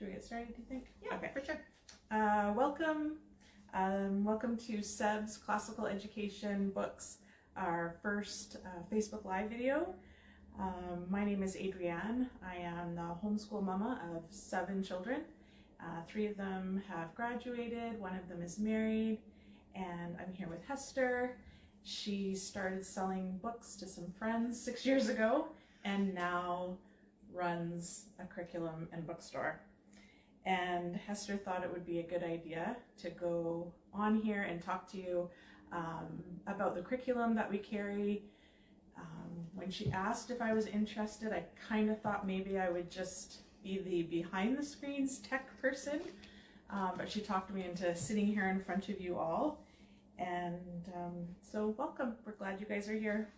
Should we get started, do you think? Yeah, okay, for sure. Welcome to Seb's Classical Education Books, our first Facebook Live video. My name is Adrienne. I am the homeschool mama of 7 children. 3 of them have graduated, 1 of them is married, and I'm here with Hester. She started selling books to some friends 6 years ago and now runs a curriculum and bookstore. And Hester thought it would be a good idea to go on here and talk to you about the curriculum that we carry. When she asked if I was interested, I kind of thought maybe I would just be the behind the screens tech person, but she talked me into sitting here in front of you all. And so welcome, we're glad you guys are here.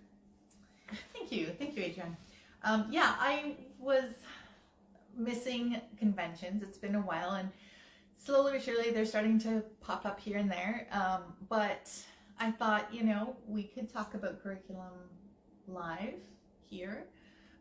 Thank you, Adrienne. Yeah, I was missing conventions. It's been a while, and slowly but surely they're starting to pop up here and there. But I thought, we could talk about curriculum live here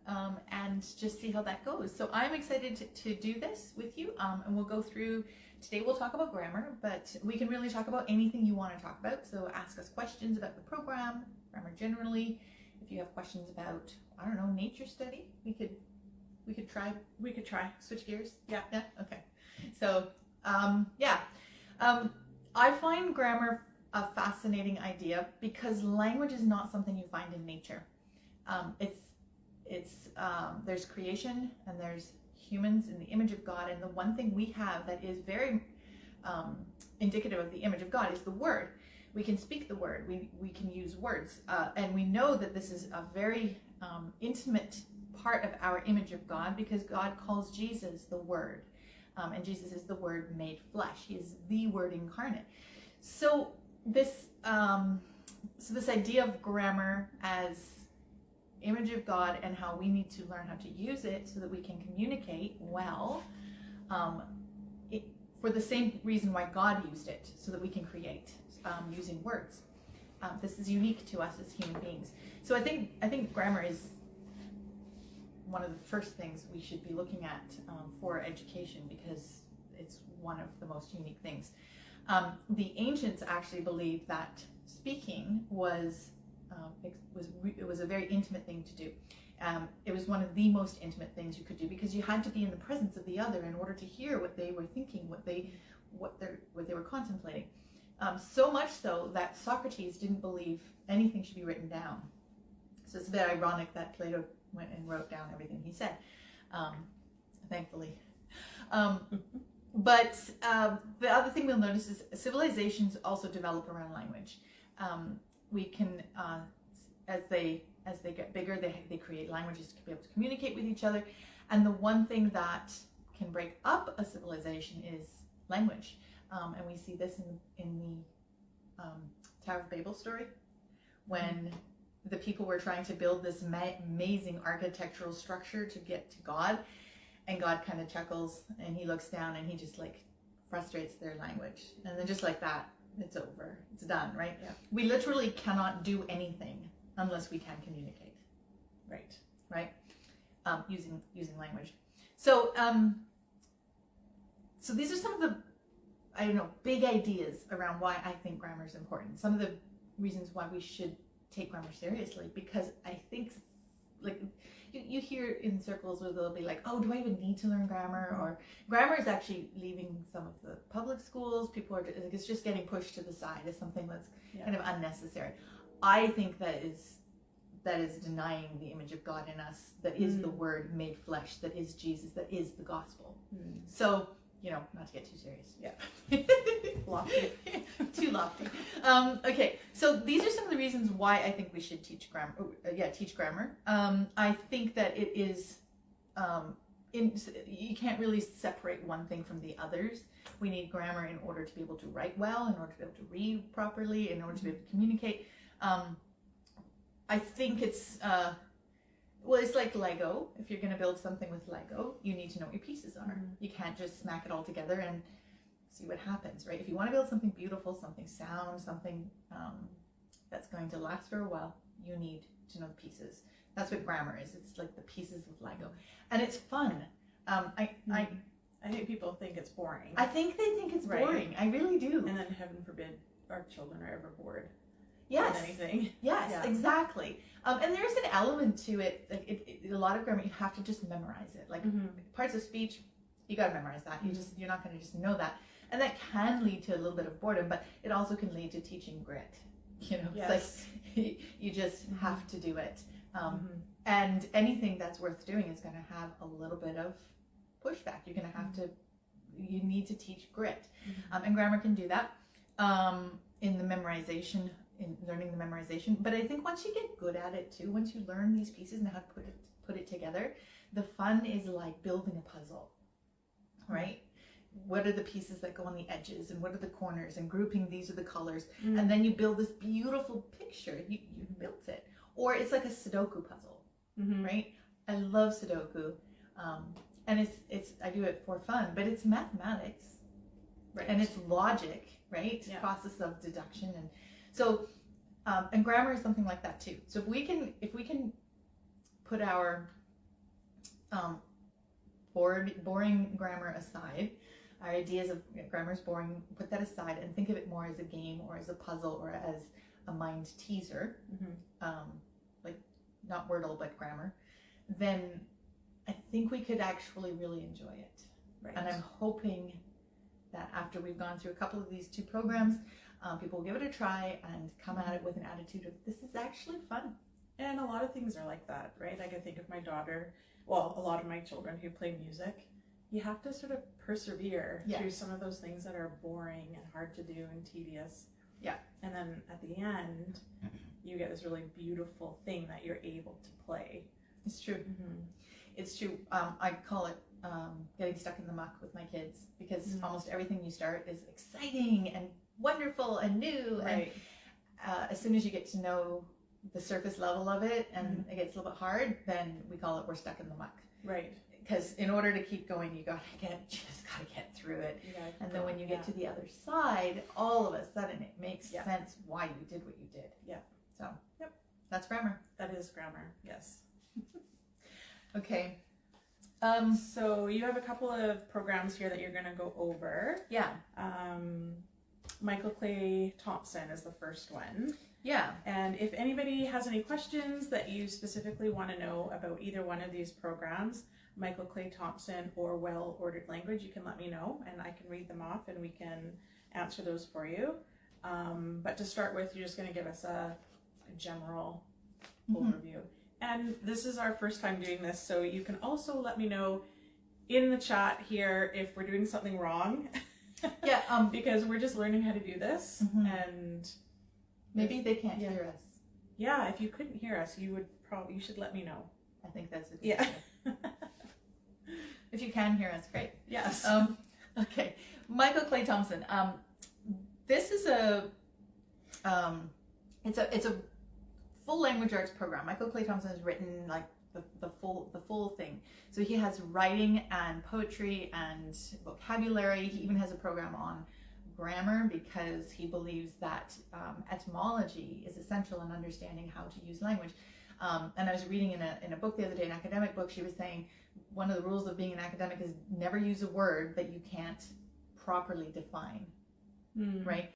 and just see how that goes. So I'm excited to do this with you, and we'll go through. Today we'll talk about grammar, but we can really talk about anything you want to talk about. So ask us questions about the program, grammar generally. If you have questions about, I don't know, nature study, we could try switch gears. Yeah. Okay. So I find grammar a fascinating idea because language is not something you find in nature. There's creation and there's humans in the image of God, and the one thing we have that is very indicative of the image of God is the word. We can speak the word. We can use words, and we know that this is a very intimate part of our image of God because God calls Jesus the Word, and Jesus is the Word made flesh. He is the Word incarnate. So this idea of grammar as image of God and how we need to learn how to use it so that we can communicate well, for the same reason why God used it, so that we can create using words. This is unique to us as human beings. So I think grammar is one of the first things we should be looking at for education because it's one of the most unique things. The ancients actually believed that speaking was a very intimate thing to do. It was one of the most intimate things you could do because you had to be in the presence of the other in order to hear what they were thinking, what they were contemplating. So much so that Socrates didn't believe anything should be written down. So it's a bit ironic that Plato went and wrote down everything he said, thankfully. But the other thing we'll notice is civilizations also develop around language. We can, as they get bigger, they create languages to be able to communicate with each other. And the one thing that can break up a civilization is language. And we see this in the Tower of Babel story, when the people were trying to build this amazing architectural structure to get to God, and God kind of chuckles and he looks down and he just frustrates their language, and then just like that, it's over, it's done, right? Yeah. We literally cannot do anything unless we can communicate, right? Using language. So so these are some of the big ideas around why I think grammar is important. Some of the reasons why we should take grammar seriously, because I think you hear in circles where they'll be like, oh, do I even need to learn grammar? Or grammar is actually leaving some of the public schools. People it's just getting pushed to the side as something that's kind of unnecessary. I think that is denying the image of God in us, that is the Word made flesh, that is Jesus, that is the gospel. So, not to get too serious. Yeah. Lofty. Too lofty. Okay, so these are some of the reasons why I think we should teach grammar. Teach grammar. I think that it is, you can't really separate one thing from the others. We need grammar in order to be able to write well, in order to be able to read properly, in order to be able to communicate. I think it's it's like Lego. If you're going to build something with Lego, you need to know what your pieces are. You can't just smack it all together and see what happens, right? If you want to build something beautiful, something sound, something that's going to last for a while, you need to know the pieces. That's what grammar is. It's like the pieces of Lego, and it's fun. I I think people think it's boring. I think they think it's Right. boring. I really do. And then heaven forbid our children are ever bored Yes. with anything. Yes, Yeah. exactly. And there's an element to it. Like a lot of grammar, you have to just memorize it. Like parts of speech, you got to memorize that. You're not going to just know that, and that can lead to a little bit of boredom. But it also can lead to teaching grit. You know, Yes. it's like you just have to do it. And anything that's worth doing is going to have a little bit of pushback. You're going to have to. You need to teach grit, and grammar can do that in the memorization. In learning the memorization, but I think once you get good at it too, once you learn these pieces and how to put it together, the fun is like building a puzzle, right? What are the pieces that go on the edges, and what are the corners, and grouping these are the colors, and then you build this beautiful picture. You built it, or it's like a Sudoku puzzle, right? I love Sudoku, and it's I do it for fun, but it's mathematics, Right. and it's logic, right? Yeah. Process of deduction. And so, and grammar is something like that too. So if we can put our boring grammar aside, our ideas of grammar is boring, put that aside and think of it more as a game or as a puzzle or as a mind teaser, like not Wordle but grammar, then I think we could actually really enjoy it. Right. And I'm hoping that after we've gone through a couple of these two programs, people will give it a try and come at it with an attitude of, this is actually fun. And a lot of things are like that, right? Like I think of my daughter, well, a lot of my children who play music, you have to sort of persevere through some of those things that are boring and hard to do and tedious. Yeah. And then at the end, you get this really beautiful thing that you're able to play. It's true. It's true. I call it getting stuck in the muck with my kids, because almost everything you start is exciting and wonderful and new. Right. And as soon as you get to know the surface level of it and it gets a little bit hard, then we call it we're stuck in the muck. Right. Because in order to keep going, you just gotta get through it. And then when you get to the other side, all of a sudden it makes sense why you did what you did. Yeah. So that's grammar. That is grammar. Yes. Okay. So you have a couple of programs here that you're going to go over. Yeah. Michael Clay Thompson is the first one. Yeah. And if anybody has any questions that you specifically want to know about either one of these programs, Michael Clay Thompson or Wellordered Language, you can let me know and I can read them off and we can answer those for you. But to start with, you're just going to give us a general overview. And this is our first time doing this, so you can also let me know in the chat here if we're doing something wrong. Yeah. Because we're just learning how to do this, and maybe they can't hear us. Yeah, if you couldn't hear us, you should let me know. I think that's a good idea. If you can hear us, great. Yes. Okay. Michael Clay Thompson. This is it's a full language arts program. Michael Clay Thompson has written like the full thing. So he has writing and poetry and vocabulary. He even has a program on grammar because he believes that etymology is essential in understanding how to use language. And I was reading in a book the other day, an academic book. She was saying one of the rules of being an academic is never use a word that you can't properly define. Right?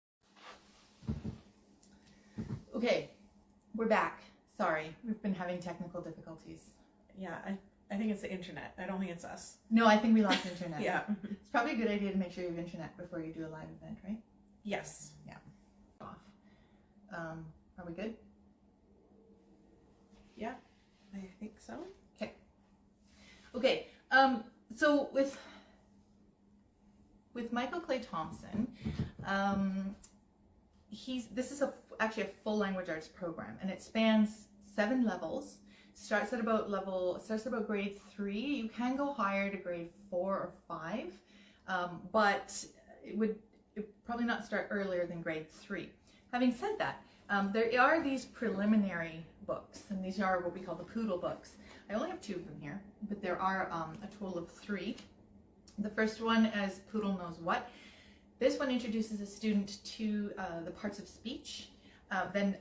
Okay. We're back. Sorry, we've been having technical difficulties. Yeah, I think it's the internet. I don't think it's us. No, I think we lost internet. Yeah. It's probably a good idea to make sure you have internet before you do a live event, right? Yes. Yeah. Off. Are we good? Yeah, I think so. Okay. Okay. So with Michael Clay Thompson, this is actually a full language arts program, and it spans 7 levels. Starts at about grade 3. You can go higher to grade 4 or 5, but it would probably not start earlier than grade 3. Having said that, there are these preliminary books, and these are what we call the Poodle Books. I only have 2 of them here, but there are a total of 3. The first one is Poodle Knows What. This one introduces a student to the parts of speech. Then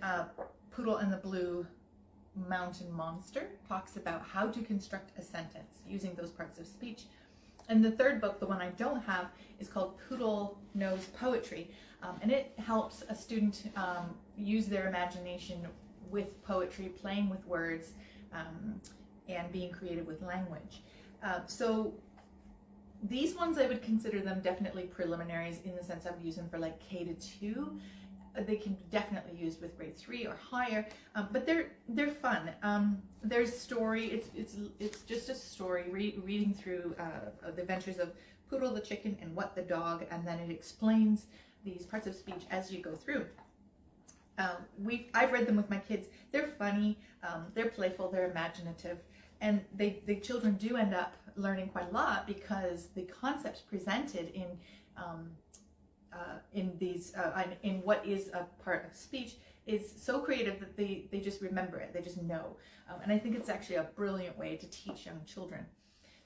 Poodle and the Blue Mountain Monster talks about how to construct a sentence using those parts of speech. And the third book, the one I don't have, is called Poodle Knows Poetry. And it helps a student use their imagination with poetry, playing with words, and being creative with language. So these ones, I would consider them definitely preliminaries, in the sense I would use them for like K to 2. They can be definitely used with grade 3 or higher, but they're fun. There's story. It's just a story reading through the adventures of Poodle the chicken and What the dog, and then it explains these parts of speech as you go through. I've read them with my kids. They're funny, they're playful, they're imaginative, and the children do end up learning quite a lot, because the concepts presented in what is a part of speech is so creative that they just remember it, they just know. And I think it's actually a brilliant way to teach young children.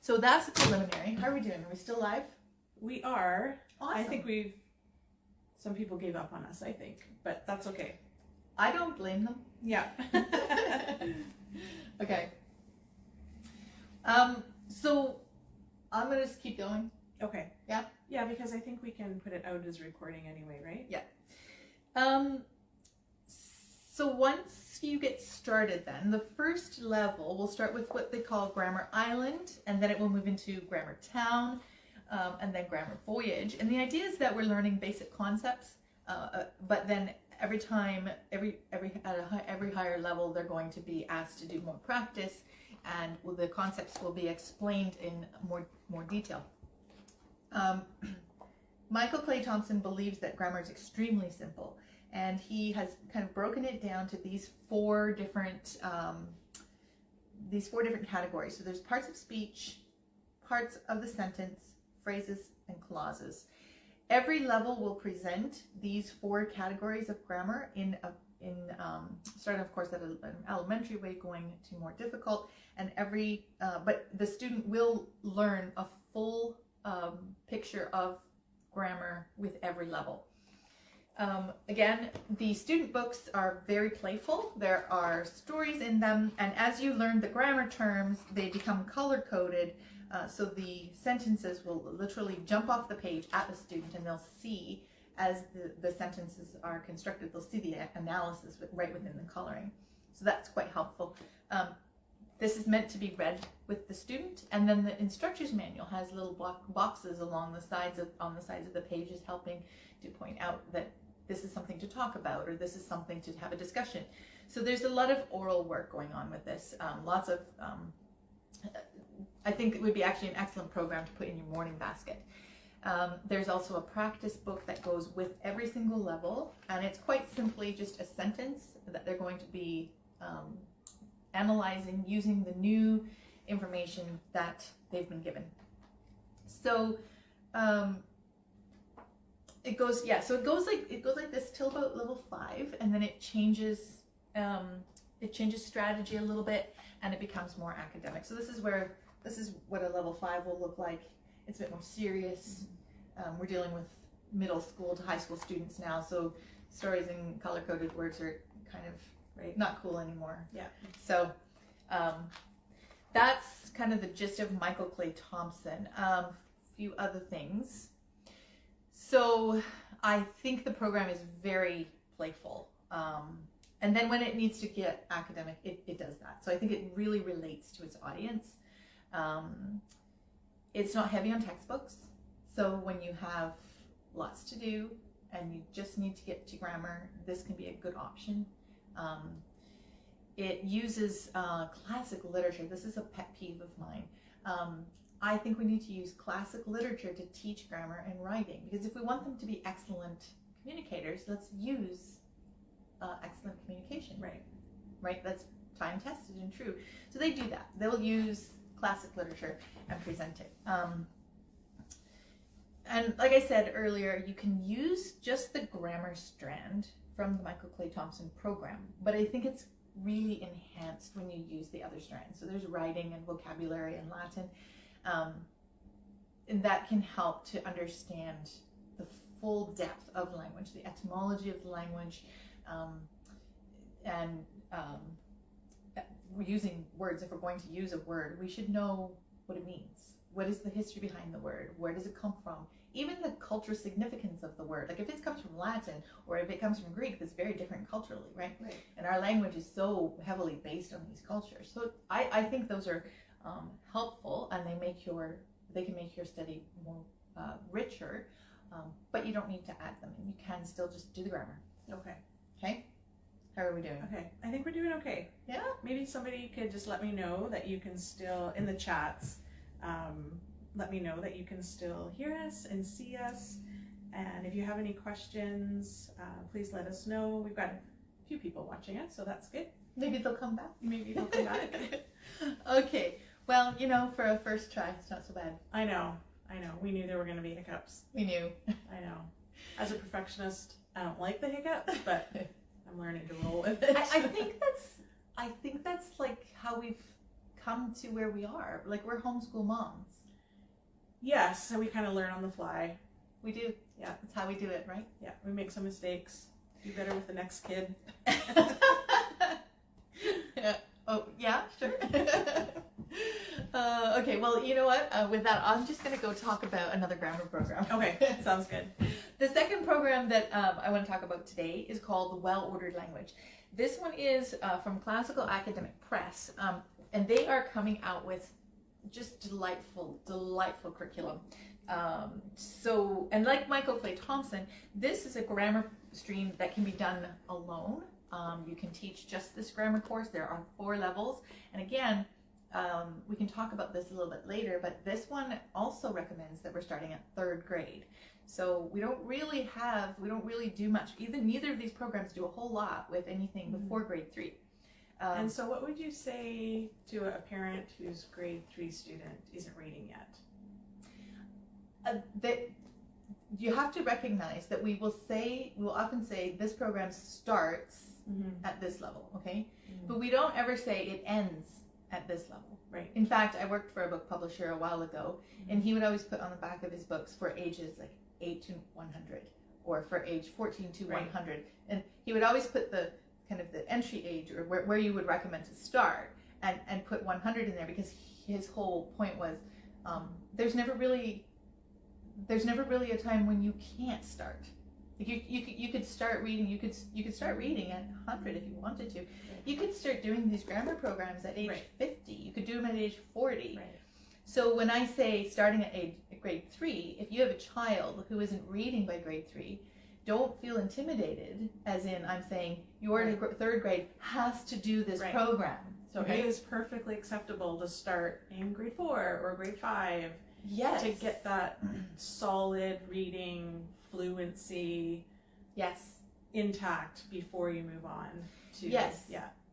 So that's the preliminary. How are we doing? Are we still live? We are. Awesome. I think some people gave up on us, I think, but that's okay. I don't blame them. Yeah. Okay. So I'm gonna just keep going. Okay. Yeah? Yeah, because I think we can put it out as recording anyway, right? Yeah. So once you get started, then the first level, we'll start with what they call Grammar Island, and then it will move into Grammar Town, and then Grammar Voyage. And the idea is that we're learning basic concepts, but then every time, every higher level, they're going to be asked to do more practice, and the concepts will be explained in more detail. Michael Clay Thompson believes that grammar is extremely simple, and he has kind of broken it down to these four different categories. So there's parts of speech, parts of the sentence, phrases, and clauses. Every level will present these four categories of grammar starting, of course, at an elementary way, going to more difficult, and but the student will learn a full picture of grammar with every level. Again, the student books are very playful. There are stories in them, and as you learn the grammar terms, they become color-coded, so the sentences will literally jump off the page at the student, and they'll see, as the sentences are constructed, they'll see the analysis right within the coloring. So that's quite helpful. This is meant to be read with the student, and then the instructor's manual has little boxes along the sides on the sides of the pages, helping to point out that this is something to talk about, or this is something to have a discussion. So there's a lot of oral work going on with this. Lots of, I think it would be actually an excellent program to put in your morning basket. There's also a practice book that goes with every single level, and it's quite simply just a sentence that they're going to be analyzing using the new information that they've been given. So it goes like this till about level 5, and then it changes strategy a little bit, and it becomes more academic. So this is what a level 5 will look like. It's a bit more serious. We're dealing with middle school to high school students now, so stories and color-coded words are kind of not cool anymore. Yeah. So that's kind of the gist of Michael Clay Thompson. A few other things. So I think the program is very playful. And then when it needs to get academic, it does that. So I think it really relates to its audience. It's not heavy on textbooks. So when you have lots to do and you just need to get to grammar, this can be a good option. It uses classic literature. This is a pet peeve of mine. I think we need to use classic literature to teach grammar and writing, because if we want them to be excellent communicators, let's use excellent communication. Right? That's time tested and true. So they do that. They'll use classic literature and present it. And like I said earlier, you can use just the grammar strand from the Michael Clay Thompson program, but I think it's really enhanced when you use the other strands. So there's writing and vocabulary and Latin, and that can help to understand the full depth of language, the etymology of the language, and we're using words. If we're going to use a word, we should know what it means, what is the history behind the word? Where does it come from? Even the cultural significance of the word. Like if it comes from Latin or if it comes from Greek, it's very different culturally, right? Right. And our language is so heavily based on these cultures. So I think those are helpful, and they can make your study more richer, but you don't need to add them, and you can still just do the grammar. Okay. Okay? How are we doing? Okay. I think we're doing okay. Yeah? Maybe somebody could just let me know that you can still, in the chats, let me know that you can still hear us and see us. And if you have any questions, please let us know. We've got a few people watching us, so that's good. Maybe they'll come back. Maybe they'll come back. Okay. Well, for a first try, it's not so bad. I know. We knew there were going to be hiccups. We knew. I know. As a perfectionist, I don't like the hiccups, but I'm learning to roll with it. I think that's like how we've come to where we are. Like we're homeschool moms. Yes, so we kind of learn on the fly. We do. Yeah. That's how we do it, right? Yeah, we make some mistakes. Do better with the next kid. Yeah. Oh, yeah, sure. Okay, well, you know what? With that, I'm just going to go talk about another grammar program. Okay, sounds good. The second program that I want to talk about today is called the Wellordered Language. This one is from Classical Academic Press, and they are coming out with just delightful curriculum. And like Michael Clay Thompson, this is a grammar stream that can be done alone. You can teach just this grammar course. There are 4 levels. And again, we can talk about this a little bit later, but this one also recommends that we're starting at 3rd grade. So we don't really do much. Neither of these programs do a whole lot with anything before grade 3. And so what would you say to a parent whose grade 3 student isn't reading yet? That you have to recognize that we will often say this program starts at this level, okay? But we don't ever say it ends at this level. Right. In fact, I worked for a book publisher a while ago, and he would always put on the back of his books for ages like 8 to 100, or for age 14 to 100, and he would always put the kind of the entry age, or where you would recommend to start, and put 100 in there, because his whole point was there's never really a time when you can't start. Like you could start reading. You could start reading at 100 if you wanted to. You could start doing these grammar programs at age 50. You could do them at age 40. Right. So when I say starting at grade 3, if you have a child who isn't reading by grade 3, don't feel intimidated. As in, I'm saying your 3rd grade has to do this program. So it is perfectly acceptable to start in grade 4 or grade 5. Yes. To get that solid reading fluency intact before you move on to Yeah.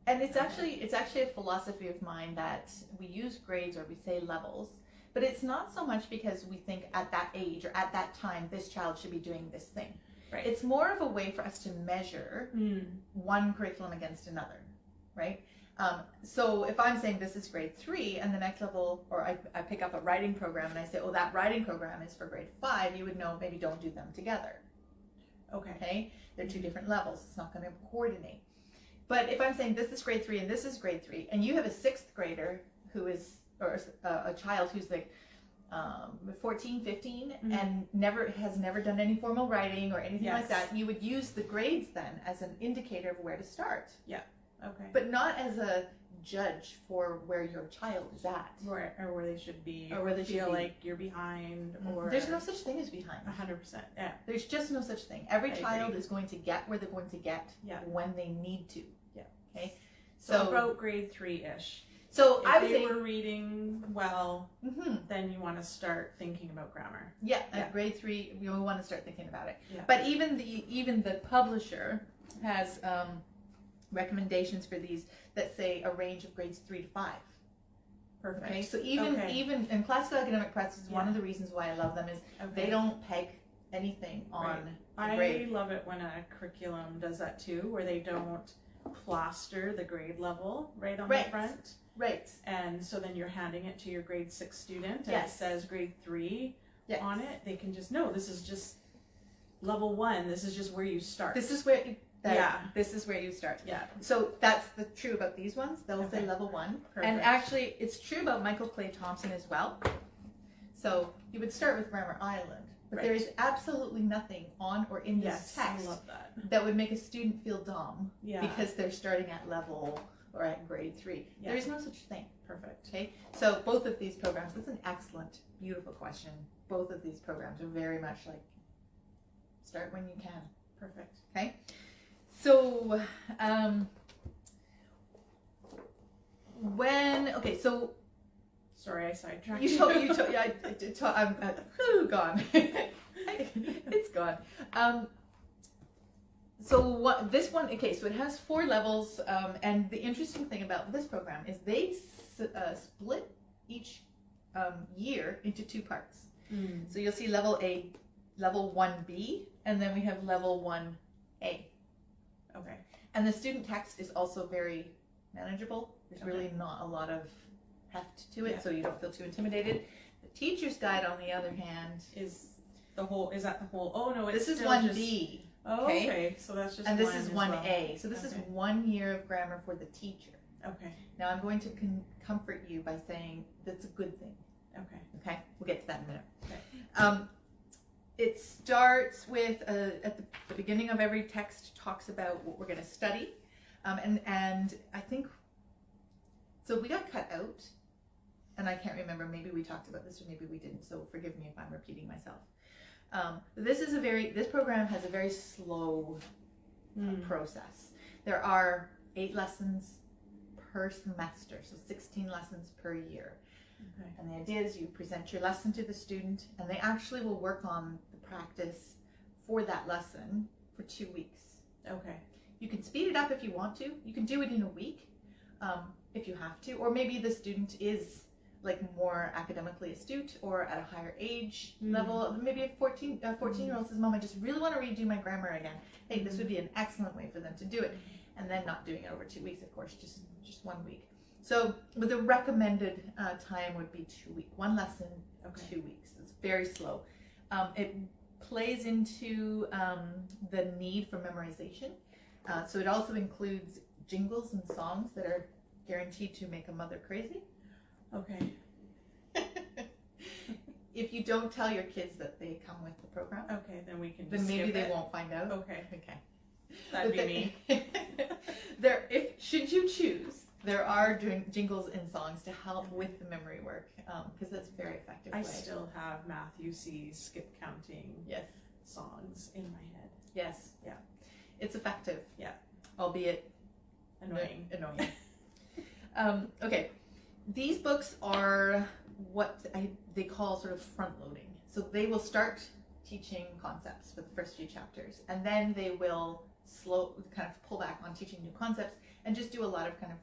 And it's actually a philosophy of mine that we use grades, or we say levels, but it's not so much because we think at that age or at that time this child should be doing this thing. Right. It's more of a way for us to measure one curriculum against another, right? So if I'm saying this is grade 3 and the next level, or I pick up a writing program and I say, oh, that writing program is for grade 5, you would know maybe don't do them together. Okay? They're 2 different levels. It's not going to coordinate. But if I'm saying this is grade 3 and this is grade 3, and you have a 6th grader who is, or a child who's like 14, 15, and has never done any formal writing or anything like that, you would use the grades then as an indicator of where to start. Yeah. Okay. But not as a judge for where your child is at. Or where they should be. Or where they feel should be. like you're behind. Or There's no such thing as behind. 100%. Yeah. There's just no such thing. Every I child agree. is going to get where they're going to get when they need to. Yeah. Okay. So about grade 3-ish. So if I would they say were reading well, then you want to start thinking about grammar. At grade 3, we want to start thinking about it. Yeah. But even the publisher has recommendations for these that say a range of grades 3 to 5. Perfect. Okay, so even in Classical Academic Press is one of the reasons why I love them is they don't peg anything on the grade. I love it when a curriculum does that too, where they don't plaster the grade level right on the front. Right. And so then you're handing it to your grade 6 student and it says grade 3 on it. They can just know this is just level 1. This is just where you start. This is where this is where you start. Yeah. So that's true about these ones. They'll say level 1. Perfect. And actually it's true about Michael Clay Thompson as well. So you would start with Grammar Island, but Right. there is absolutely nothing on or in this text I love that. that would make a student feel dumb Yeah. because they're starting at level or at grade 3. Yeah. There is no such thing. Perfect. Okay, so both of these programs, that's an excellent, beautiful question. Both of these programs are very much like start when you can. Perfect. Okay, so so Sorry, I sidetracked you told yeah, I'm gone. It's gone. So what this one? Okay, so it has 4 levels, and the interesting thing about this program is they split each year into 2 parts. Mm. So you'll see level A, level 1B, and then we have level 1A. Okay. And the student text is also very manageable. There's Okay. really not a lot of heft to it, Yeah. so you don't feel too intimidated. The teacher's guide, on the other hand, Is that the whole? Oh no, it's this is still 1B. Just, oh, okay? okay. So that's just. And this one is as 1A. well. So this is Okay. 1 year of grammar for the teacher. Okay. Now I'm going to comfort you by saying that's a good thing. Okay. Okay, we'll get to that in a minute. Okay. It starts with at the beginning of every text talks about what we're going to study, and I think so. We got cut out, and I can't remember. Maybe we talked about this, or maybe we didn't. So forgive me if I'm repeating myself. This program has a very slow process. There are 8 lessons per semester, so 16 lessons per year. Okay. And the idea is you present your lesson to the student, and they actually will work on the practice for that lesson for 2 weeks. Okay. You can speed it up if you want to. You can do it in a week if you have to, or maybe the student is like more academically astute or at a higher age level. Maybe a 14-year-old says, "Mom, I just really want to redo my grammar again." Hey, this would be an excellent way for them to do it, and then not doing it over 2 weeks, of course, just 1 week. So, but the recommended time would be 2 weeks. 1 lesson, Okay. 2 weeks. It's very slow. It plays into the need for memorization. So it also includes jingles and songs that are guaranteed to make a mother crazy. Okay. If you don't tell your kids that they come with the program, Okay. Then we can. then Just maybe skip they it. won't find out. Okay. Okay. That'd But be me. if should you choose, there are jingles and songs to help with the memory work, because that's a very effective I way. still have Matthew C's skip counting Yes. songs in my head. Yes. Yeah. It's effective. Yeah. Albeit Annoying. Annoying. Okay. These books are what they call sort of front loading. So they will start teaching concepts for the first few chapters, and then they will kind of pull back on teaching new concepts and just do a lot of kind of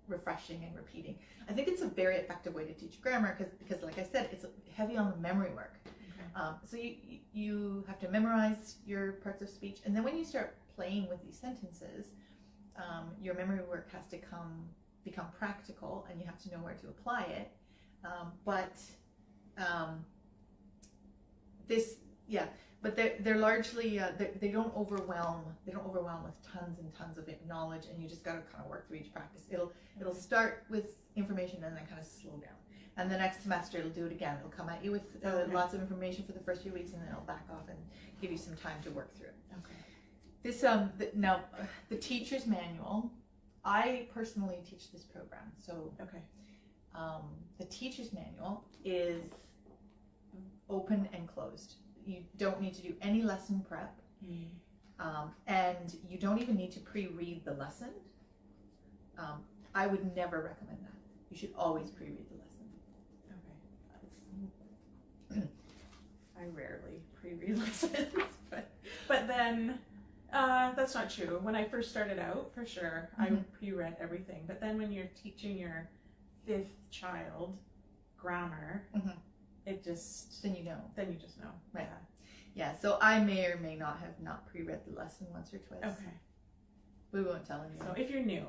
refreshing and repeating. I think it's a very effective way to teach grammar because like I said, it's heavy on the memory work. Okay. So you have to memorize your parts of speech, and then when you start playing with these sentences, your memory work has to become practical, and you have to know where to apply it. But they're largely they don't overwhelm with tons and tons of knowledge, and you just got to kind of work through each practice. It'll start with information and then kind of slow down. And the next semester it'll do it again. It'll come at you with Okay. lots of information for the first few weeks, and then it'll back off and give you some time to work through it. Okay. This now the teacher's manual. I personally teach this program, so Okay. the teacher's manual is open and closed. You don't need to do any lesson prep, and you don't even need to pre-read the lesson. I would never recommend that. You should always pre-read the lesson. Okay. I rarely pre-read lessons, but then that's not true. When I first started out, for sure, I pre-read everything. But then when you're teaching your 5th child grammar, it just Then you know. Then you just know. Right. Yeah, so I may or may not have not pre-read the lesson once or twice. Okay. We won't tell anyone. So if you're new,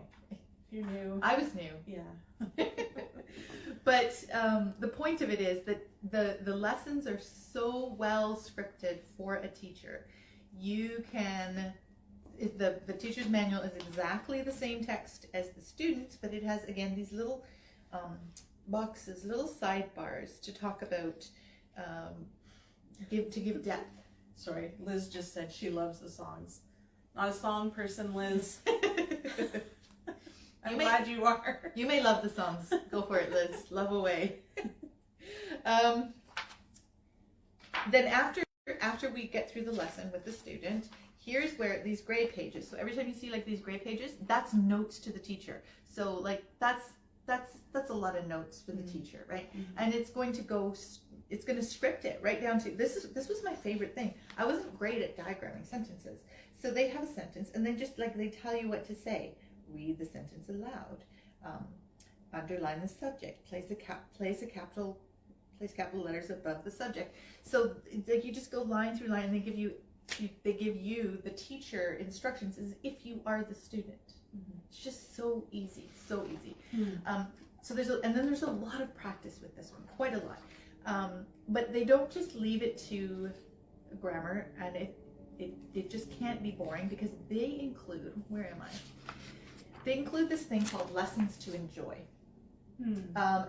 I was new. Yeah. But the point of it is that the lessons are so well scripted for a teacher. You can, the teacher's manual is exactly the same text as the students, but it has, again, these little boxes, little sidebars to talk about give depth. Sorry, Liz just said she loves the songs. Not a song person, Liz. I'm glad you are. You may love the songs. Go for it, Liz. Love away. Then after we get through the lesson with the student, here's where these gray pages. So every time you see like these gray pages, that's notes to the teacher. So like that's a lot of notes for the teacher, right? And it's going to script it right down to this was my favorite thing. I wasn't great at diagramming sentences. So they have a sentence and then just like they tell you what to say. Read the sentence aloud. Underline the subject. Place capital letters above the subject. So like you just go line through line and they give you the teacher instructions as if you are the student. It's just so easy, so easy. So there's a lot of practice with this one, quite a lot. But they don't just leave it to grammar, and it just can't be boring because they include, where am I? They include this thing called lessons to enjoy,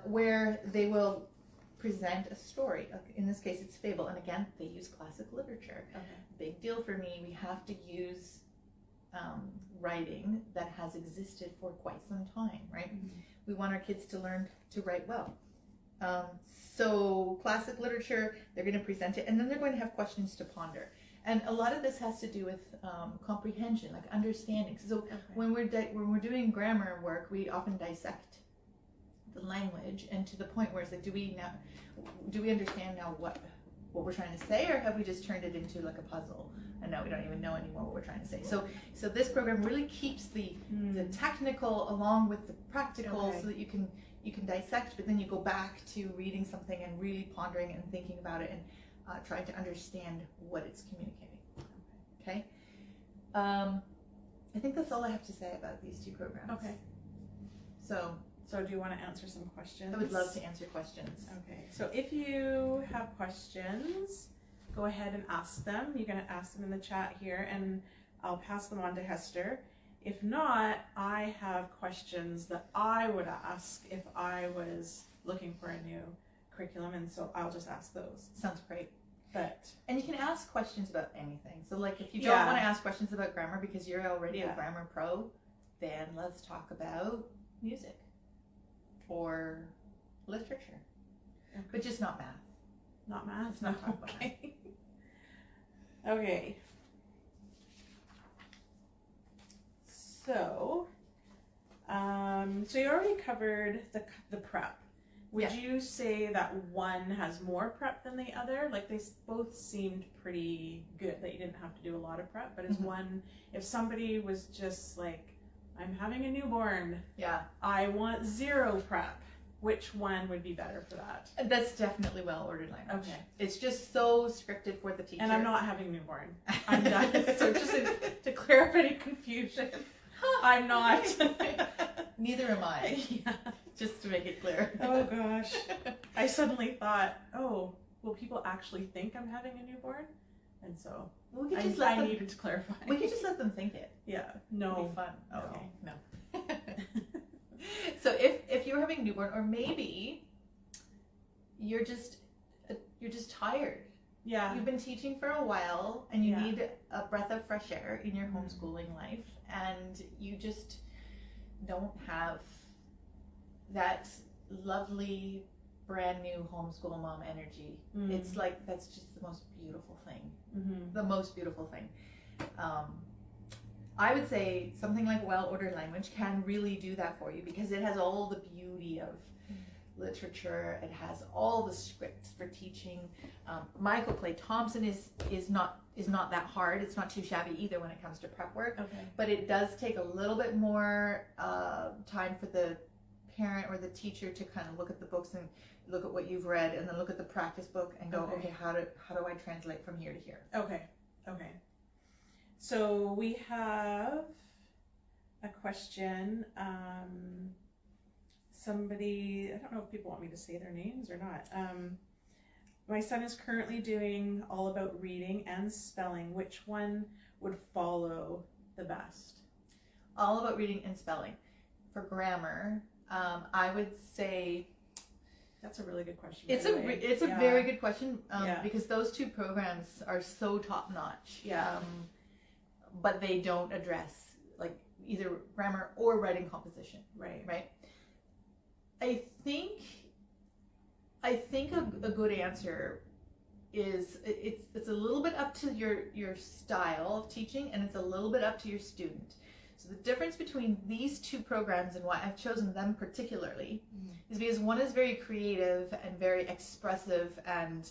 where they will present a story. In this case, it's fable, and again, they use classic literature. Big deal for me. We have to use writing that has existed for quite some time, right? We want our kids to learn to write well. So classic literature, they're going to present it, and then they're going to have questions to ponder. And a lot of this has to do with comprehension, like understanding. So when we're doing grammar work, we often dissect the language, and to the point where it's like, do we understand now what we're trying to say, or have we just turned it into like a puzzle and now we don't even know anymore what we're trying to say? So this program really keeps the technical along with the practical, so that you can dissect, but then you go back to reading something and really pondering and thinking about it and trying to understand what it's communicating. Okay. I think that's all I have to say about these two programs. Okay. So do you want to answer some questions? I would love to answer questions. Okay. So if you have questions, go ahead and ask them. You're going to ask them in the chat here, and I'll pass them on to Hester. If not, I have questions that I would ask if I was looking for a new curriculum, and so I'll just ask those. Sounds great. And you can ask questions about anything. So like if you don't want to ask questions about grammar because you're already a grammar pro, then let's talk about music or literature. But just not math. Not math? Let's not talk about math. Okay. So you already covered the prep. Would you say that one has more prep than the other? Like they both seemed pretty good, that you didn't have to do a lot of prep, but is one, if somebody was just like, I'm having a newborn, I want zero prep, which one would be better for that? That's definitely Wellordered Language. Okay. It's just so scripted for the teacher. And I'm not having a newborn. I'm done. So just to clear up any confusion, I'm not. Neither am I. Just to make it clear. Oh gosh. I suddenly thought, oh, will people actually think I'm having a newborn? And so I needed to clarify. We could just let them think it. Yeah. No. It'd be fun. Oh, okay. No. So if you're having a newborn, or maybe you're just tired. Yeah. You've been teaching for a while and you need a breath of fresh air in your homeschooling life, and you just don't have that lovely brand new homeschool mom energy. It's like, that's just the most beautiful thing. The most beautiful thing. I would say something like Wellordered Language can really do that for you, because it has all the beauty of literature. It has all the scripts for teaching. Michael Clay Thompson is not that hard. It's not too shabby either when it comes to prep work. But it does take a little bit more time for the parent or the teacher to kind of look at the books and look at what you've read, and then look at the practice book and go, okay, how do I translate from here to here? Okay. So we have a question. Somebody, I don't know if people want me to say their names or not. My son is currently doing all about reading and spelling. Which one would follow the best? All about reading and spelling. For grammar, I would say That's a really good question. It's a very good question because those two programs are so top notch. Yeah. But they don't address like either grammar or writing composition. Right. Right. I think a good answer is it's a little bit up to your style of teaching, and it's a little bit up to your student. So the difference between these two programs and why I've chosen them particularly is because one is very creative and very expressive and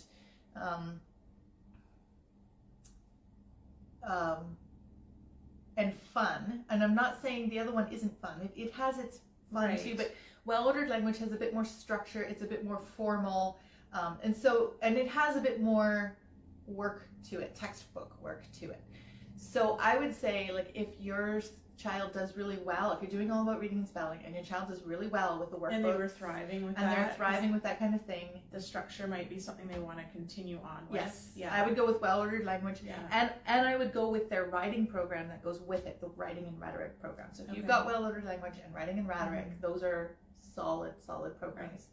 fun. And I'm not saying the other one isn't fun. It has its fun too, but Wellordered Language has a bit more structure. It's a bit more formal, and it has a bit more work to it, textbook work to it. So I would say, like, if your child does really well, if you're doing all about reading and spelling, and your child does really well with the workbook, and they were thriving with and they're thriving with that kind of thing, the structure might be something they want to continue on with. Yes, I would go with Wellordered Language, and I would go with their writing program that goes with it, the writing and rhetoric program. So if you've got Wellordered Language and writing and rhetoric, those are solid programs.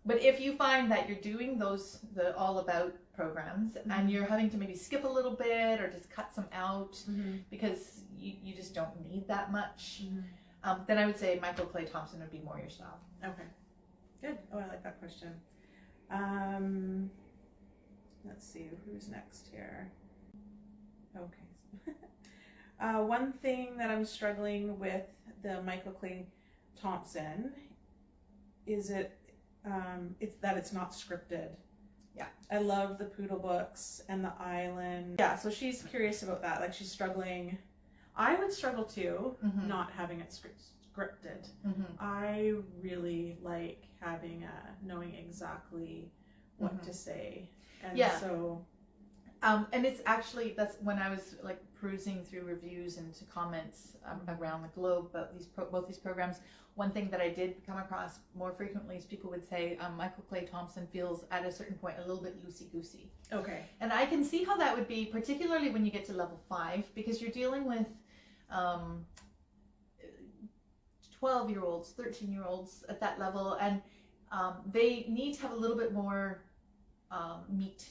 But if you find that you're doing the all about programs and you're having to maybe skip a little bit or just cut some out because you just don't need that much, then I would say Michael Clay Thompson would be more your style. Okay, good. Oh, I like that question. Let's see, who's next here? Okay. One thing that I'm struggling with the Michael Clay Thompson is it's that it's not scripted. Yeah, I love the Poodle Books and the Island. Yeah, so she's curious about that. Like, she's struggling. I would struggle too, not having it scripted. I really like having knowing exactly what to say, and so. And it's actually, that's when I was like perusing through reviews and comments around the globe about both these programs. One thing that I did come across more frequently is people would say Michael Clay Thompson feels at a certain point a little bit loosey-goosey. Okay. And I can see how that would be, particularly when you get to level 5, because you're dealing with 12-year-olds, 13-year-olds at that level, and they need to have a little bit more meat.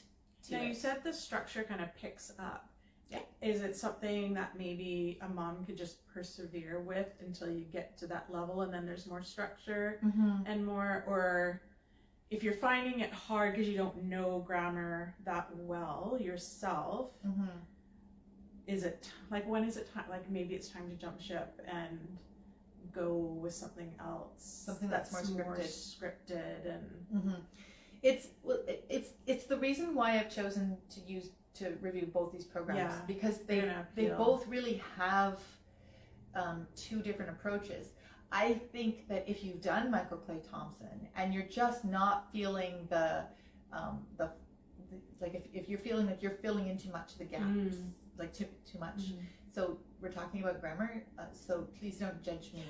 Now, you said the structure kind of picks up. Yeah. Is it something that maybe a mom could just persevere with until you get to that level, and then there's more structure and more, or if you're finding it hard because you don't know grammar that well yourself, is it like, when is it time, like maybe it's time to jump ship and go with something else, something that's more scripted and It's the reason why I've chosen to review both these programs, because they both really have two different approaches. I think that if you've done Michael Clay Thompson and you're just not feeling if you're feeling like you're filling in too much the gaps, like too much. So we're talking about grammar, so please don't judge me.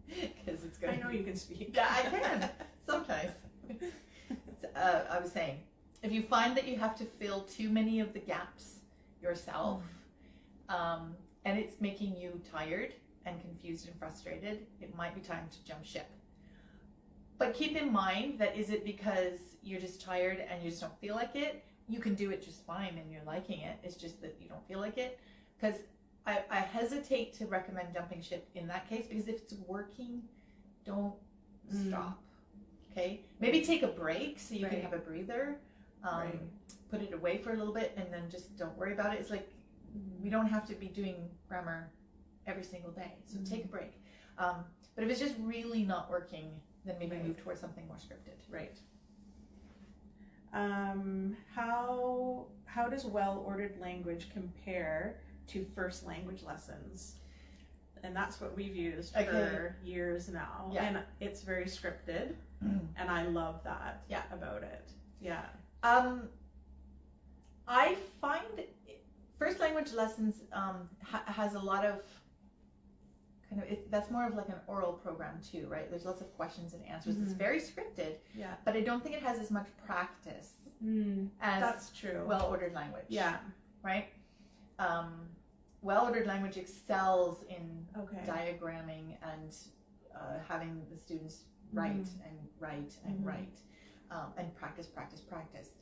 Because it's going. I know you can speak. Yeah, I can sometimes. I was saying, if you find that you have to fill too many of the gaps yourself, and it's making you tired and confused and frustrated, it might be time to jump ship. But keep in mind that is it because you're just tired and you just don't feel like it? You can do it just fine and you're liking it. It's just that you don't feel like it. Because I hesitate to recommend jumping ship in that case, because if it's working, don't stop. Okay? Maybe take a break so you can have a breather. Put it away for a little bit and then just don't worry about it. It's like we don't have to be doing grammar every single day. So take a break. But if it's just really not working, then maybe move towards something more scripted. Right. How does Well-Ordered Language compare to first language lessons? And that's what we've used for years now. Yeah. And it's very scripted, and I love that about it. Yeah. I find first language lessons has a lot of kind of, that's more of like an oral program too, right? There's lots of questions and answers. It's very scripted, but I don't think it has as much practice as that's true. Well-Ordered Language. Yeah. Right? Well-Ordered Language excels in diagramming and having the students write Mhm. and write and Mhm. write, and practice.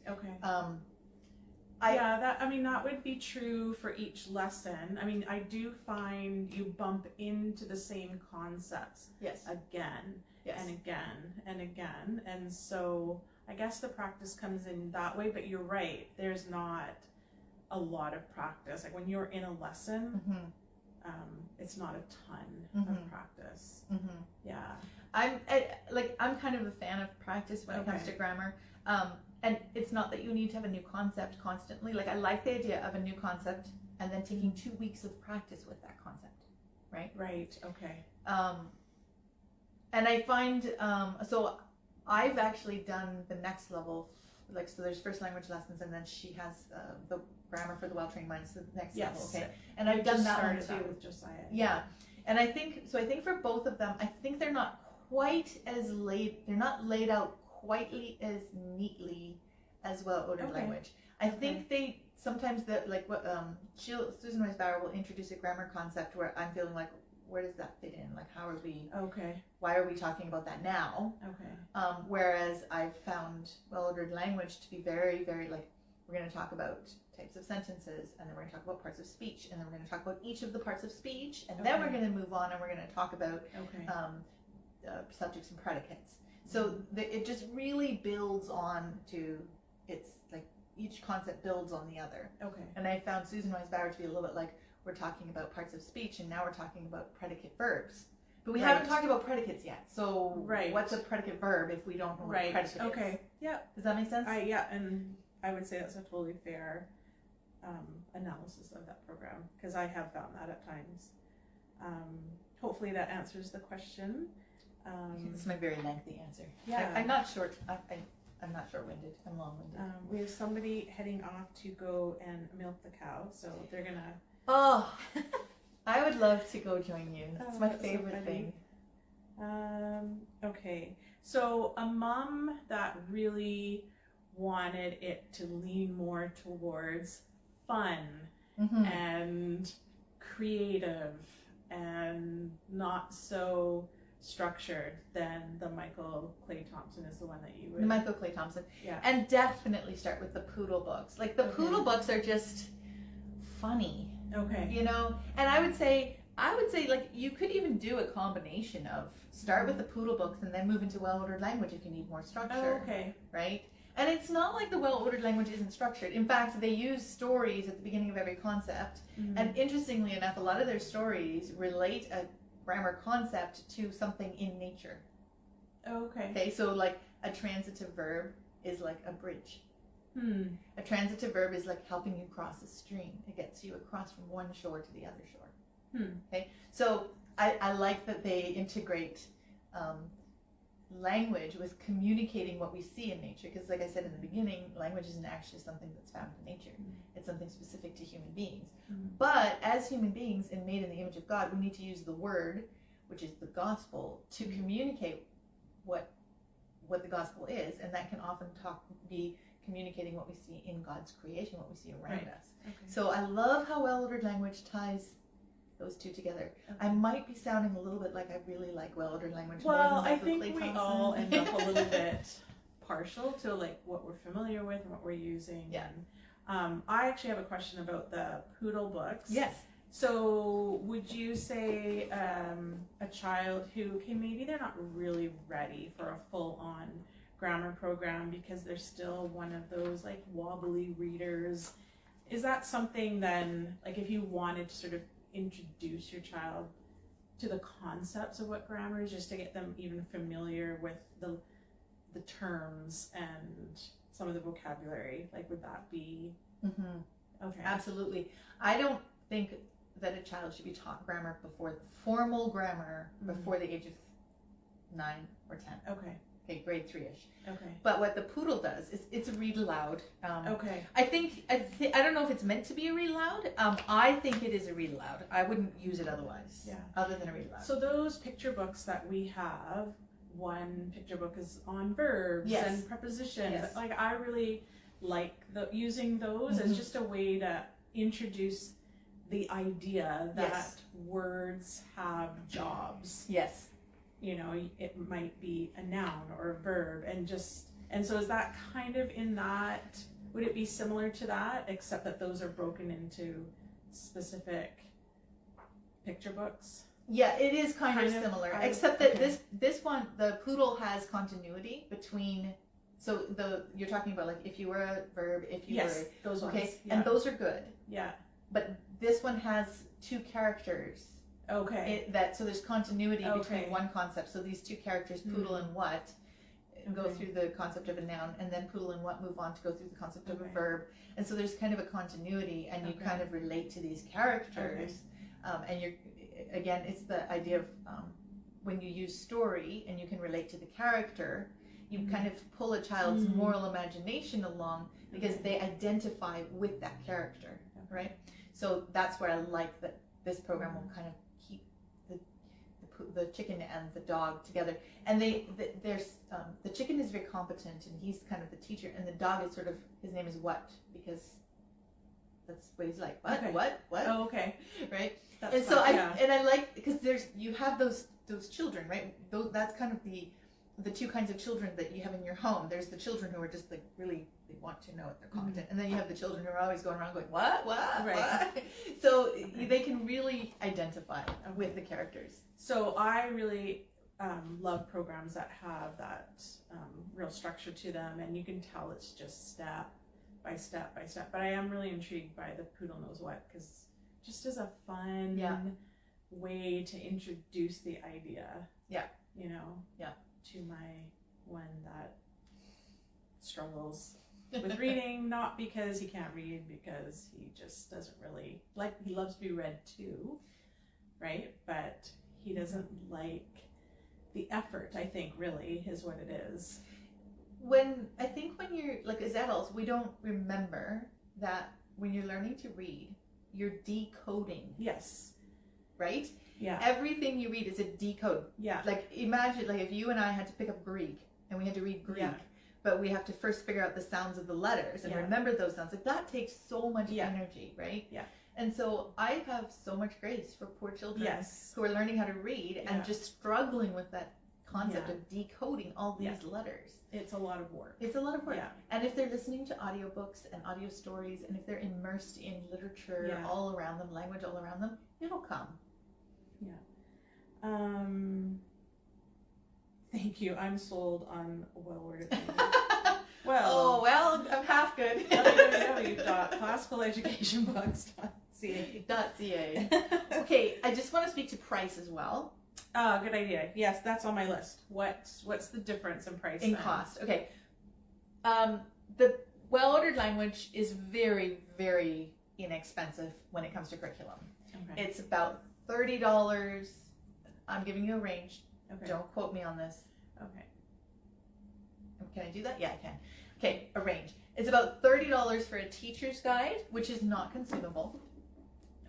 Okay. I that would be true for each lesson. I mean, I do find you bump into the same concepts yes again yes and again and again. And so I guess the practice comes in that way, but you're right. There's not a lot of practice. Like when you're in a lesson, it's not a ton of practice. Yeah. I'm kind of a fan of practice when it comes to grammar. And it's not that you need to have a new concept constantly. Like I like the idea of a new concept and then taking 2 weeks of practice with that concept, right? Right. Okay. And I find so I've actually done the next level. Like so, there's first language lessons, and then she has the grammar for the well-trained mind. So the next level, okay. And I've done that one too with Josiah. Yeah, and I think for both of them, I think they're not quite as they're not laid out quite as neatly as Well-Ordered Language. I think they sometimes Susan Weisbauer will introduce a grammar concept where I'm feeling like, where does that fit in? Like, how are we? Okay. Why are we talking about that now? Okay. Whereas I've found Well-Ordered Language to be very, very like, we're going to talk about types of sentences, and then we're going to talk about parts of speech, and then we're going to talk about each of the parts of speech, and then we're going to move on and we're going to talk about subjects and predicates. So it just really builds on to, it's like each concept builds on the other. Okay. And I found Susan Weisbauer to be a little bit like, we're talking about parts of speech, and now we're talking about predicate verbs. But we haven't talked about predicates yet. So what's a predicate verb if we don't know what a predicate is? Okay. Yeah. Does that make sense? Yeah, and I would say that's a totally fair analysis of that program, because I have found that at times. Hopefully that answers the question. This is my very lengthy answer. Yeah. I'm not short. I'm not short-winded. I'm long-winded. We have somebody heading off to go and milk the cow, so they're gonna. Oh, I would love to go join you. It's my that's favorite so thing. Okay, so a mom that really wanted it to lean more towards fun and creative and not so structured, then the Michael Clay Thompson is the one that you would. The Michael Clay Thompson. Yeah. And definitely start with the Poodle Books. Like the Poodle Books are just funny. Okay. You know, and I would say like you could even do a combination of start with the Poodle Books and then move into Well-Ordered Language if you need more structure. Oh, okay. Right? And it's not like the Well-Ordered Language isn't structured. In fact, they use stories at the beginning of every concept. And interestingly enough, a lot of their stories relate a grammar concept to something in nature. Okay. Okay, so like a transitive verb is like a bridge. A transitive verb is like helping you cross a stream. It gets you across from one shore to the other shore. Okay, so I like that they integrate language with communicating what we see in nature, because like I said in the beginning, language isn't actually something that's found in nature. It's something specific to human beings. But as human beings and made in the image of God, we need to use the word, which is the gospel, to communicate what the gospel is, and that can often be communicating what we see in God's creation, what we see around us. Okay. So I love how Well-Ordered Language ties those two together. I might be sounding a little bit like I really like Well-Ordered Language. Well, more than I Michael think Clay we Thompson. all end up a little bit partial to like what we're familiar with and what we're using. Yeah. And, I actually have a question about the Poodle Books. Yes. So would you say a child who, okay, maybe they're not really ready for a full-on grammar program because they're still one of those like wobbly readers, is that something then, like if you wanted to sort of introduce your child to the concepts of what grammar is, just to get them even familiar with the terms and some of the vocabulary, like would that be okay? Absolutely. I don't think that a child should be taught grammar formal grammar before the age of 9 or 10. Okay, grade 3-ish. Okay. But what the Poodle does is it's a read aloud. Okay. I don't know if it's meant to be a read aloud. I think it is a read aloud. I wouldn't use it otherwise. Yeah. Other than a read aloud. So those picture books that we have, one picture book is on verbs and prepositions. Yes. Like I really like using those as just a way to introduce the idea that words have jobs. Yes. you know, it might be a noun or a verb, and so is that kind of in that, would it be similar to that, except that those are broken into specific picture books? Yeah, it is kind of similar, except that this one, the Poodle has continuity between, so you're talking about like if you were a verb, if you were, those ones, okay, and those are good. Yeah. But this one has two characters. Okay. So there's continuity between one concept. So these two characters, Poodle and What, go through the concept of a noun, and then Poodle and What move on to go through the concept of a verb. And so there's kind of a continuity, and you kind of relate to these characters. And you're, again, it's the idea of when you use story and you can relate to the character, you kind of pull a child's moral imagination along because they identify with that character, right? So that's where I like that this program will kind of keep the chicken and the dog together. And the chicken is very competent, and he's kind of the teacher, and the dog is sort of, his name is What, because that's what he's like. What? Oh, okay. Right? That's and fun, so I like, because you have those children, right? That's kind of the two kinds of children that you have in your home. There's the children who are just like really, they want to know it, they're competent, and then you have the children who are always going around going what. So they can really identify with the characters. So I really love programs that have that real structure to them, and you can tell it's just step by step by step. But I am really intrigued by the Poodle Knows What, because just as a fun way to introduce the idea, you know, to my one that struggles with reading, not because he can't read, because he just doesn't really like, he loves to be read too, right? But he doesn't like the effort, I think, really is what it is. I think when you're, like, as adults, we don't remember that when you're learning to read, you're decoding. Yes. Right? Yeah. Everything you read is a decode. Yeah. Like, imagine, like, if you and I had to pick up Greek, and we had to read Greek, but we have to first figure out the sounds of the letters and remember those sounds. Like, that takes so much energy, right? Yeah. And so I have so much grace for poor children who are learning how to read and just struggling with that concept of decoding all these letters. It's a lot of work. It's a lot of work. Yeah. And if they're listening to audiobooks and audio stories, and if they're immersed in literature all around them, language all around them, it'll come. Yeah. Thank you. I'm sold on Wellordered Language. Well, I'm half good. www.classicaleducationbooks.ca. Okay, I just want to speak to price as well. Good idea. Yes, that's on my list. What's the difference in price? In cost. Okay. The Wellordered Language is very, very inexpensive when it comes to curriculum. Okay. It's about $30. I'm giving you a range. Okay. Don't quote me on this. Okay. Can I do that? Yeah, I can. Okay, a range. It's about $30 for a teacher's guide, which is not consumable.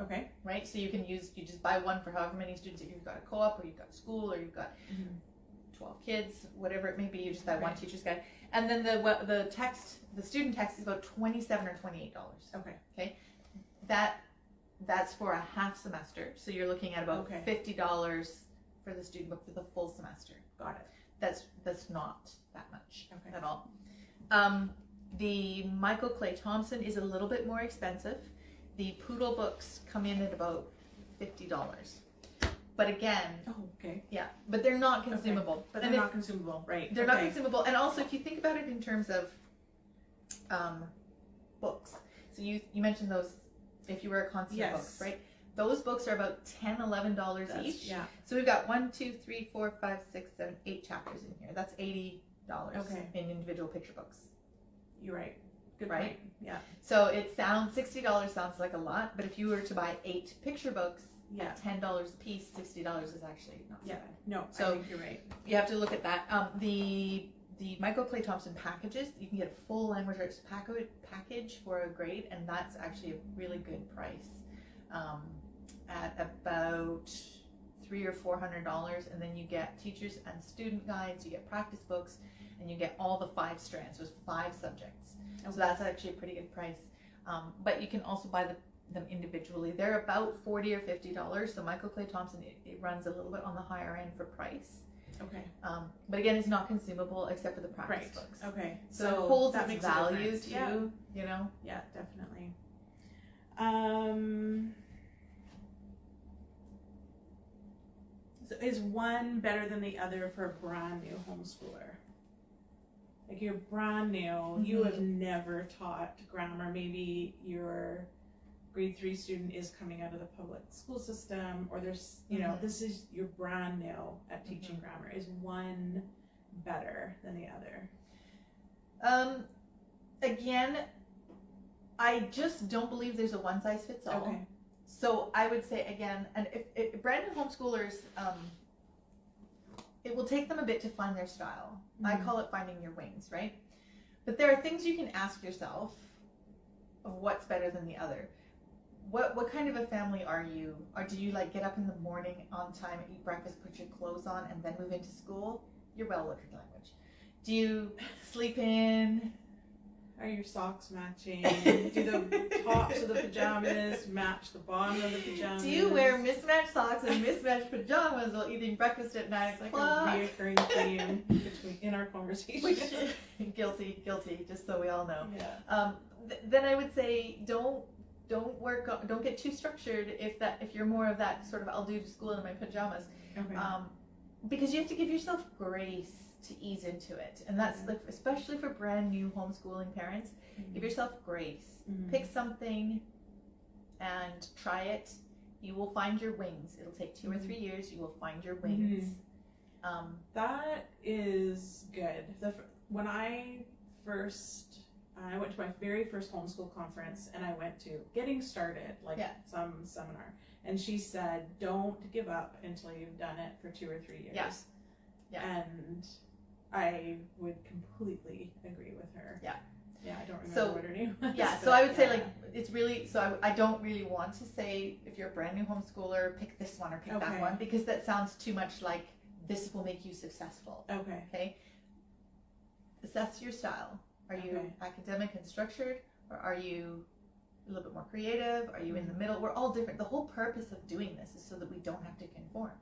Okay. Right? So you just buy one for however many students. If you've got a co-op, or you've got school, or you've got 12 kids, whatever it may be, you just buy one teacher's guide. And then the student text is about $27 or $28. Okay. Okay. That's for a half semester. So you're looking at about $50 for the student book for the full semester. Got it. That's not that much at all. The Michael Clay Thompson is a little bit more expensive. The Poodle Books come in at about $50. But again, but they're not consumable. Okay. But they're not consumable, right? They're not consumable. And also, if you think about it in terms of books, so you mentioned those. If you were a constant books, right? Those books are about $10, $11 each. Yeah. So we've got 1, 2, 3, 4, 5, 6, 7, 8 chapters in here. That's $80 in individual picture books. You're right. Good right? Point. Yeah. So $60 sounds like a lot, but if you were to buy 8 picture books at $10 a piece, $60 is actually not so bad. No, so I think you're right. You have to look at that. The Michael Clay Thompson packages, you can get a full language arts package for a grade, and that's actually a really good price. At about $300 or $400, and then you get teachers and student guides, you get practice books, and you get all the 5 strands. There's 5 subjects, so that's actually a pretty good price. But you can also buy them individually. They're about $40 or $50. So Michael Clay Thompson, it runs a little bit on the higher end for price. Okay. But again, it's not consumable except for the practice books. Okay. So it holds that its makes value a to difference. you know. Yeah, definitely. So is one better than the other for a brand new homeschooler? Like you're brand new, you have never taught grammar. Maybe your grade 3 student is coming out of the public school system, or there's, you know, this is, you're brand new at teaching grammar. Is one better than the other? Again, I just don't believe there's a one size fits all. Okay. So I would say again, and if brand new homeschoolers, it will take them a bit to find their style. I call it finding your wings, right? But there are things you can ask yourself of what's better than the other. What kind of a family are you? Or do you like get up in the morning on time, eat breakfast, put your clothes on, and then move into school? You're Wellordered Language. Do you sleep in? Are your socks matching? Do the tops of the pajamas match the bottom of the pajamas? Do you wear mismatched socks and mismatched pajamas while eating breakfast at 9 It's like o'clock? a reoccurring theme in our conversation. Which, guilty, just so we all know. Yeah. Then I would say don't get too structured if you're more of that sort of I'll do school in my pajamas. Okay. Because you have to give yourself grace to ease into it, and that's like especially for brand new homeschooling parents. Give yourself grace. Pick something and try it. You will find your wings. It'll take 2 or 3 years. You will find your wings. That is good. When I went to my very first homeschool conference, and I went to Getting Started, some seminar, and she said, "Don't give up until you've done it for 2 or 3 years." Yeah. And I would completely agree with her. Yeah. Yeah, I don't remember what her name was. Yeah, so I would say it's really, I don't really want to say if you're a brand new homeschooler, pick this one or pick that one, because that sounds too much like this will make you successful. Okay. Assess your style. Are you academic and structured, or are you a little bit more creative? Are you in the middle? We're all different. The whole purpose of doing this is so that we don't have to conform.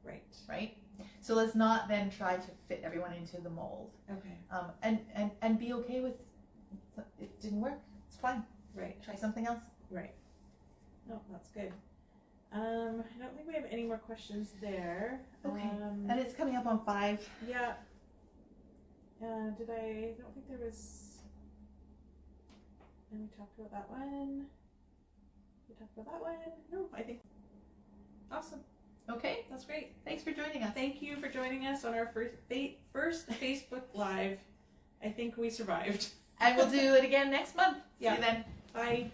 Right? So let's not then try to fit everyone into the mold. Okay. And be okay with it didn't work. It's fine. Right. Try something else. Right. No, that's good. I don't think we have any more questions there. Okay. And it's coming up on 5. Yeah. I don't think there was. And we talked about that one. No, I think. Awesome. Okay, that's great. Thanks for joining us. Thank you for joining us on our first Facebook Live. I think we survived. And we'll do it again next month. See you then. Bye.